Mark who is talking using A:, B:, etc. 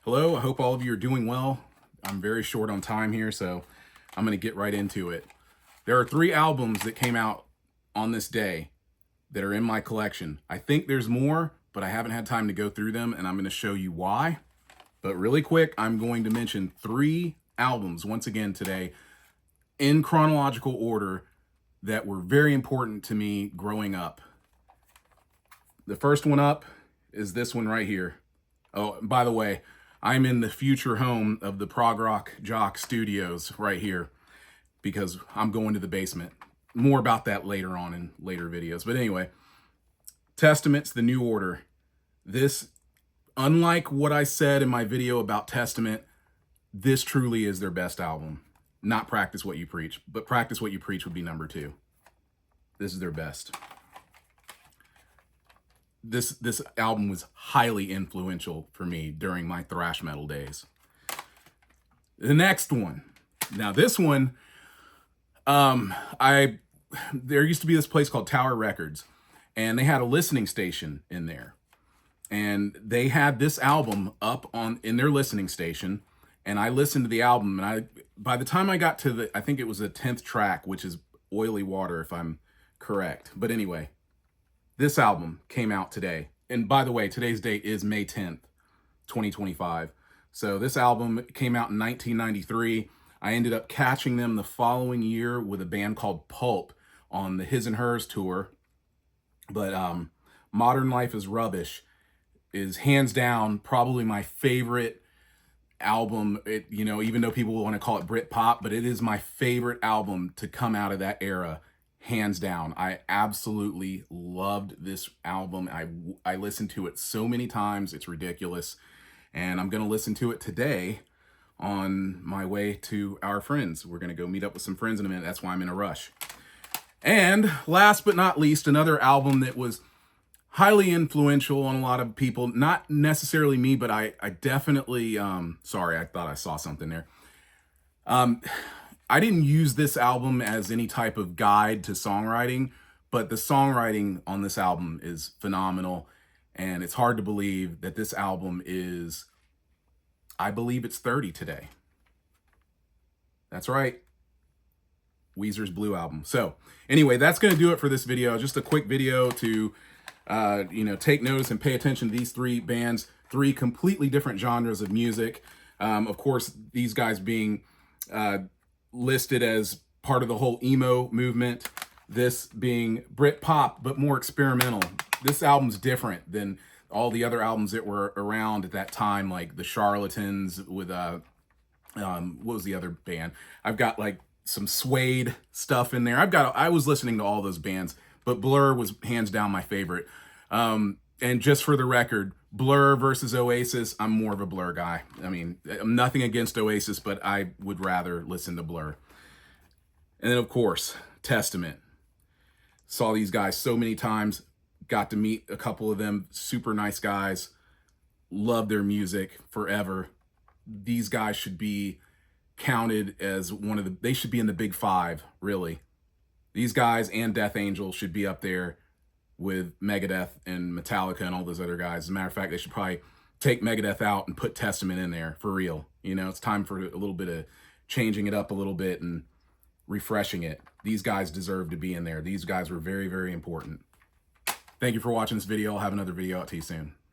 A: Hello, I hope all of you are doing well. I'm very short on time here, so I'm going to get right into it. There are 3 albums that came out on this day that are in my collection. I think there's more, but I haven't had time to go through them, and I'm going to show you why. But really quick, I'm going to mention 3 albums once again today in chronological order that were very important to me growing up. The first one up is this one right here. Oh, by the way, I'm in the future home of the Prog Rock Jock Studios right here because I'm going to the basement. More about that later on in later videos. But anyway, Testament's The New Order. This, unlike what I said in my video about Testament, this truly is their best album. Not Practice What You Preach, but Practice What You Preach would be number 2. This is their best. This album was highly influential for me during my thrash metal days. The next one. Now this one, there used to be this place called Tower Records, and they had a listening station in there. And they had this album up in their listening station, and I listened to the album, and by the time I got to I think it was the 10th track, which is Oily Water, if I'm correct. But anyway, this album came out today. And by the way, today's date is May 10th, 2025. So this album came out in 1993. I ended up catching them the following year with a band called Pulp on the His and Hers tour. But Modern Life is Rubbish is hands down probably my favorite album. Even though people want to call it Britpop, but it is my favorite album to come out of that era. Hands down. I absolutely loved this album. I listened to it so many times. It's ridiculous. And I'm going to listen to it today on my way to our friends. We're going to go meet up with some friends in a minute. That's why I'm in a rush. And last but not least, another album that was highly influential on a lot of people. Not necessarily me, but I definitely... sorry, I thought I saw something there. I didn't use this album as any type of guide to songwriting, but the songwriting on this album is phenomenal, and it's hard to believe that this album is, I believe it's 30 today. That's right. Weezer's Blue Album. So anyway, that's going to do it for this video. Just a quick video to, take notice and pay attention to these 3 bands, 3 completely different genres of music. Of course, these guys being listed as part of the whole emo movement, this being Britpop, but more experimental. This album's different than all the other albums that were around at that time, like the Charlatans with, what was the other band? I've got like some Suede stuff in there. I was listening to all those bands, but Blur was hands down my favorite. And just for the record, Blur versus Oasis, I'm more of a Blur guy. I mean, I'm nothing against Oasis, but I would rather listen to Blur. And then, of course, Testament. Saw these guys so many times. Got to meet a couple of them. Super nice guys. Love their music forever. These guys should be counted as they should be in the big 5, really. These guys and Death Angel should be up there with Megadeth and Metallica and all those other guys. As a matter of fact, they should probably take Megadeth out and put Testament in there for real. It's time for a little bit of changing it up a little bit and refreshing it. These guys deserve to be in there. These guys were very, very important. Thank you for watching this video. I'll have another video out to you soon.